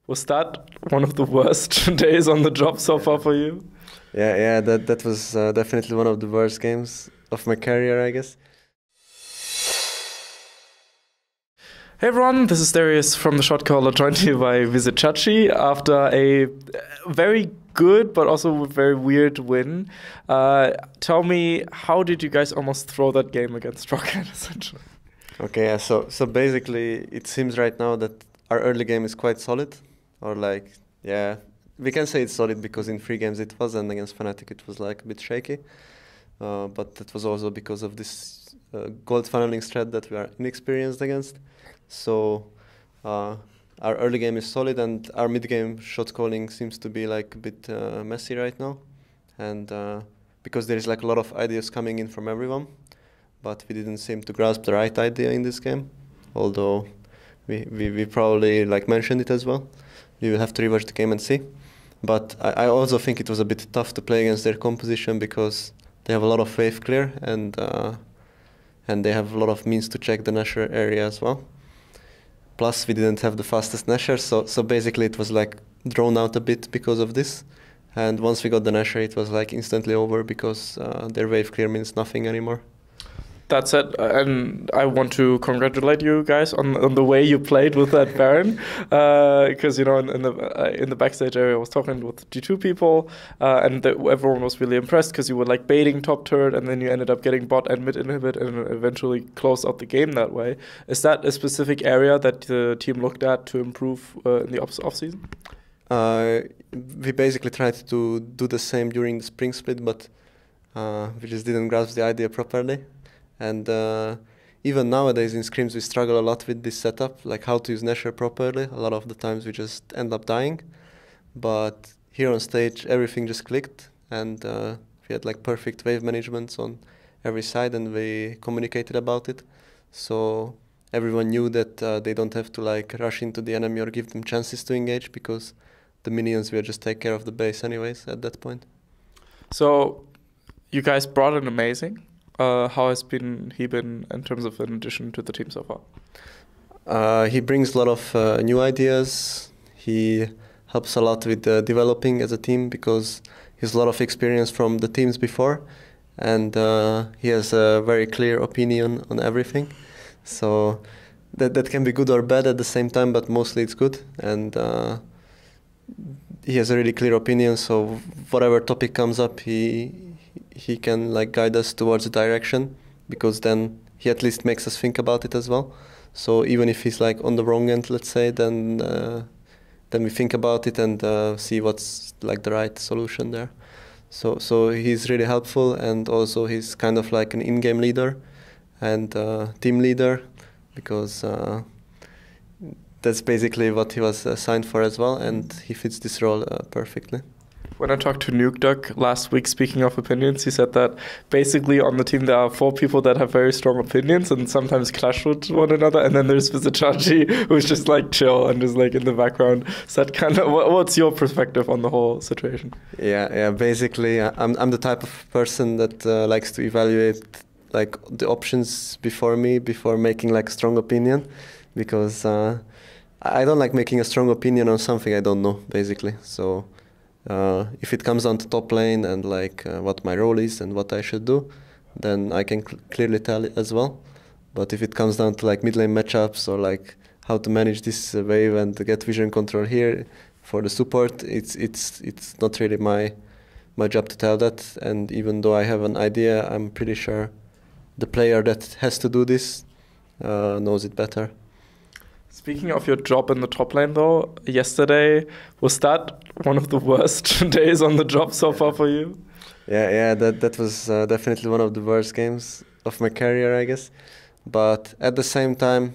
Was that one of the worst days on the job so far for you? Yeah, that was definitely one of the worst games of my career, I guess. Hey everyone, this is Darius from the Shotcaller, joined here by Vizicsacsi after a very good but also very weird win. Tell me, how did you guys almost throw that game against Rocket, essentially? Okay, yeah, so basically it seems right now that our early game is quite solid, or like, yeah, we can say it's solid because in 3 games it was, and against Fnatic it was like a bit shaky. But that was also because of this gold funneling strat that we are inexperienced against. So our early game is solid, and our mid game shot calling seems to be like a bit messy right now, and because there is like a lot of ideas coming in from everyone, but we didn't seem to grasp the right idea in this game. Although we probably like mentioned it as well. We will have to rewatch the game and see. But I also think it was a bit tough to play against their composition because they have a lot of wave clear, and they have a lot of means to check the Nasher area as well. Plus, we didn't have the fastest Nasher, so basically it was like drawn out a bit because of this. And once we got the Nasher, it was like instantly over because their wave clear means nothing anymore. That's it, and I want to congratulate you guys on the way you played with that Baron, because you know in the backstage area I was talking with G2 people, and everyone was really impressed because you were like baiting top turret, and then you ended up getting bot and mid inhibit, and eventually closed out the game that way. Is that a specific area that the team looked at to improve in the off season? We basically tried to do the same during the spring split, but we just didn't grasp the idea properly. And even nowadays in scrims we struggle a lot with this setup, like how to use Nasher properly. A lot of the times we just end up dying. But here on stage everything just clicked, and we had like perfect wave managements on every side, and we communicated about it. So everyone knew that they don't have to like rush into the enemy or give them chances to engage, because the minions will just take care of the base anyways at that point. So you guys brought in amazing. How has he been in terms of an addition to the team so far? He brings a lot of new ideas. He helps a lot with developing as a team because he has a lot of experience from the teams before, and he has a very clear opinion on everything. So that can be good or bad at the same time, but mostly it's good. And he has a really clear opinion, so whatever topic comes up, he can like guide us towards the direction, because then he at least makes us think about it as well. So even if he's like on the wrong end, let's say, then we think about it and see what's like the right solution there. So he's really helpful, and also he's kind of like an in-game leader and team leader, because that's basically what he was signed for as well, and he fits this role perfectly. When I talked to Nuke Duck last week, speaking of opinions, he said that basically on the team there are 4 people that have very strong opinions and sometimes clash with one another, and then there's Vizicsacsi, who's just like chill and just like in the background. So that kind of, what's your perspective on the whole situation? Yeah. Basically, I'm the type of person that likes to evaluate like the options before making like a strong opinion, because I don't like making a strong opinion on something I don't know, basically. So if it comes down to top lane and like what my role is and what I should do, then I can clearly tell it as well. But if it comes down to like mid lane matchups or like how to manage this wave and get vision control here for the support, it's not really my job to tell that. And even though I have an idea, I'm pretty sure the player that has to do this knows it better. Speaking of your job in the top lane, though, yesterday, was that one of the worst days on the job so far for you? Yeah, that was definitely one of the worst games of my career, I guess. But at the same time,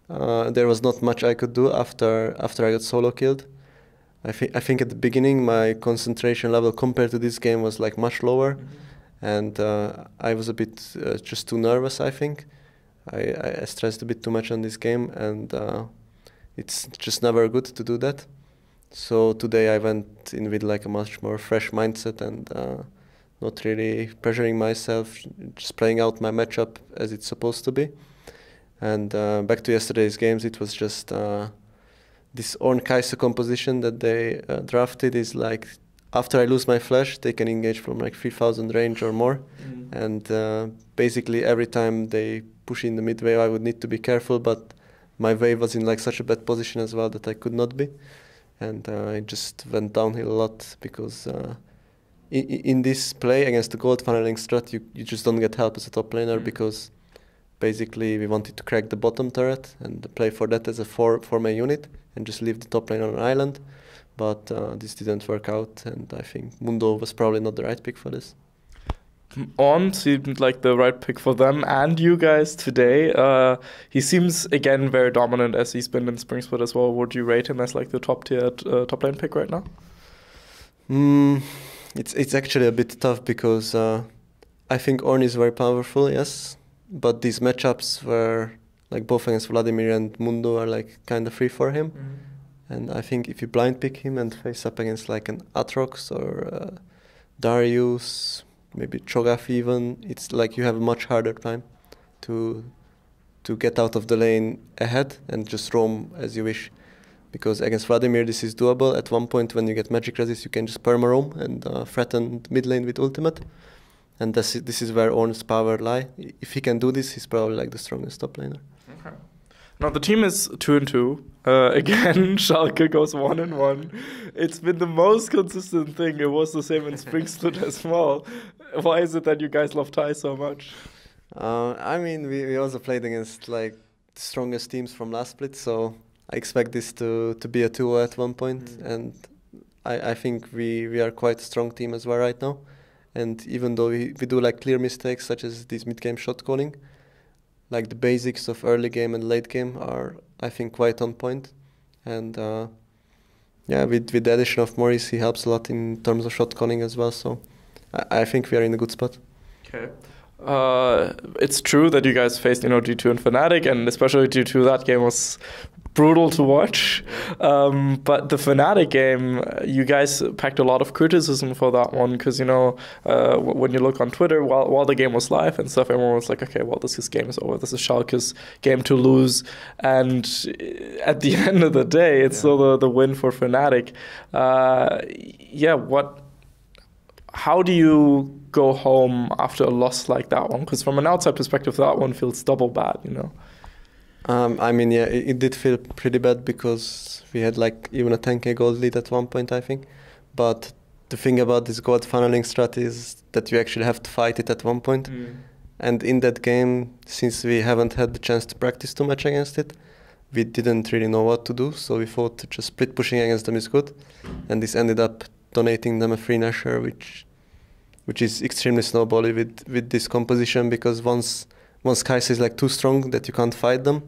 there was not much I could do after I got solo killed. I think at the beginning my concentration level compared to this game was like much lower, and I was a bit just too nervous, I think. I stressed a bit too much on this game, and it's just never good to do that. So today I went in with like a much more fresh mindset and not really pressuring myself, just playing out my matchup as it's supposed to be. And back to yesterday's games, it was just this Ornn Kai'Sa composition that they drafted is like, after I lose my flash, they can engage from like 3000 range or more. And basically every time they push in the mid wave, I would need to be careful, but my wave was in like such a bad position as well that I could not be. And it just went downhill a lot because in this play against the gold funneling strat, you just don't get help as a top laner because basically we wanted to crack the bottom turret and play for that as a 4-man unit and just leave the top lane on an island. But this didn't work out, and I think Mundo was probably not the right pick for this. Ornn seemed like the right pick for them and you guys today. He seems, again, very dominant as he's been in Spring Split as well. Would you rate him as like the top-tier top lane pick right now? It's actually a bit tough because I think Ornn is very powerful, yes. But these matchups where like both against Vladimir and Mundo are like kind of free for him. And I think if you blind pick him and face up against like an Aatrox or Darius, maybe Cho'Gath even, it's like you have a much harder time to get out of the lane ahead and just roam as you wish. Because against Vladimir this is doable. At one point when you get magic resist, you can just perma-roam and threaten mid lane with ultimate. And this is where Ornn's power lie. If he can do this, he's probably like the strongest top laner. Okay. Now the team is 2-2. Again, Schalke goes 1-1. It's been the most consistent thing. It was the same in Spring Split as well. Why is it that you guys love Tai so much? I mean, we also played against like the strongest teams from last split, so I expect this to be a 2-0 at one point. And I think we are quite a strong team as well right now. And even though we do like clear mistakes such as this mid-game shot calling, like the basics of early game and late game are, I think, quite on point. And yeah, with the addition of Maurice, he helps a lot in terms of shot calling as well. So I think we are in a good spot. Okay. It's true that you guys faced, G2 and Fnatic, and especially G2, that game was brutal to watch. But the Fnatic game, you guys packed a lot of criticism for that one because, when you look on Twitter while the game was live and stuff, everyone was like, okay, well, this game is over. This is Schalke's game to lose. And at the end of the day, it's still the win for Fnatic. How do you go home after a loss like that one? Because from an outside perspective, that one feels double bad, I mean, yeah, it did feel pretty bad because we had like even a 10k gold lead at one point, I think. But the thing about this gold funneling strat is that you actually have to fight it at one point. And in that game, since we haven't had the chance to practice too much against it, we didn't really know what to do. So we thought just split pushing against them is good. And this ended up donating them a free Nashor, which is extremely snowbally with this composition, because once Kai'Sa is like too strong that you can't fight them,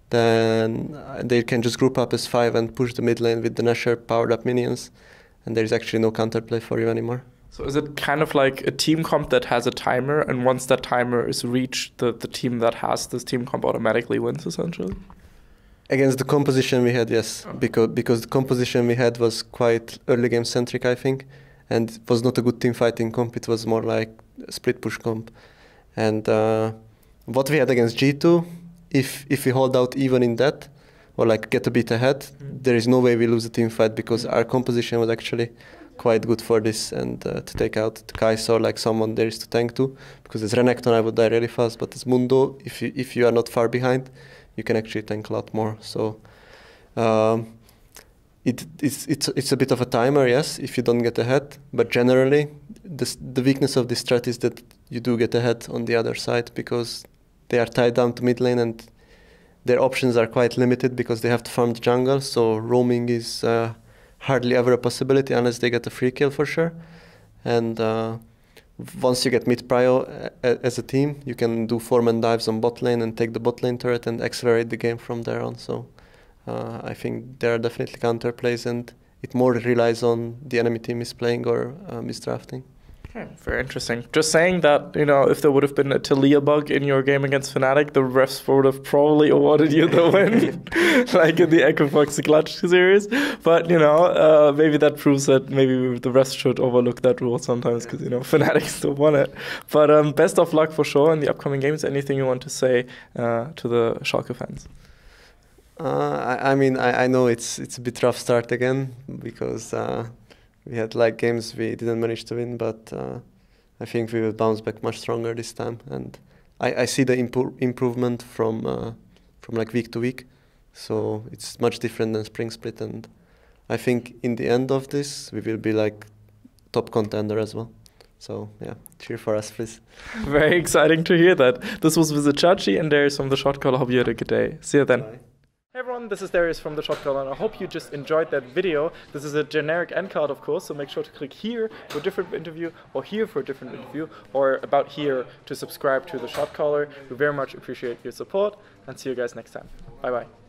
then they can just group up as 5 and push the mid lane with the Nashor powered up minions, and there's actually no counterplay for you anymore. So is it kind of like a team comp that has a timer, and once that timer is reached, the team that has this team comp automatically wins essentially? Against the composition we had, yes, because the composition we had was quite early game centric, I think, and it was not a good team fighting comp. It was more like a split push comp. And what we had against G2, if we hold out even in that, or like get a bit ahead, there is no way we lose a team fight, because our composition was actually quite good for this, and to take out the Kai'Sa or like someone there is to tank to, because as Renekton I would die really fast, but as Mundo, if you are not far behind, you can actually tank a lot more. So it's a bit of a timer, yes, if you don't get ahead, but generally the weakness of this strat is that you do get ahead on the other side, because they are tied down to mid lane and their options are quite limited because they have to farm the jungle, so roaming is hardly ever a possibility unless they get a free kill for sure. And once you get mid prio as a team, you can do 4-man dives on bot lane and take the bot lane turret and accelerate the game from there on. So I think there are definitely counterplays, and it more relies on the enemy team misplaying or misdrafting. Okay, very interesting. Just saying that, if there would have been a Talia bug in your game against Fnatic, the refs would have probably awarded you the win, like in the Vizicsacsi series. But, maybe that proves that maybe the refs should overlook that rule sometimes, because, Fnatic still won it. But best of luck for sure in the upcoming games. Anything you want to say to the Schalke fans? I mean, I know it's a bit rough start again because we had like games we didn't manage to win, but I think we will bounce back much stronger this time, and I see the improvement from like week to week, so it's much different than spring split, and I think in the end of this we will be like top contender as well. So yeah, cheer for us, please. Very exciting to hear that. This was Vizicsacsi and Darius from the Shotcaller. Hope you had a good day. See you then. Bye. Hey everyone, this is Darius from the Shotcaller, and I hope you just enjoyed that video. This is a generic end card, of course, so make sure to click here for a different interview, or here for a different interview, or about here to subscribe to the Shotcaller. We very much appreciate your support, and see you guys next time. Bye bye.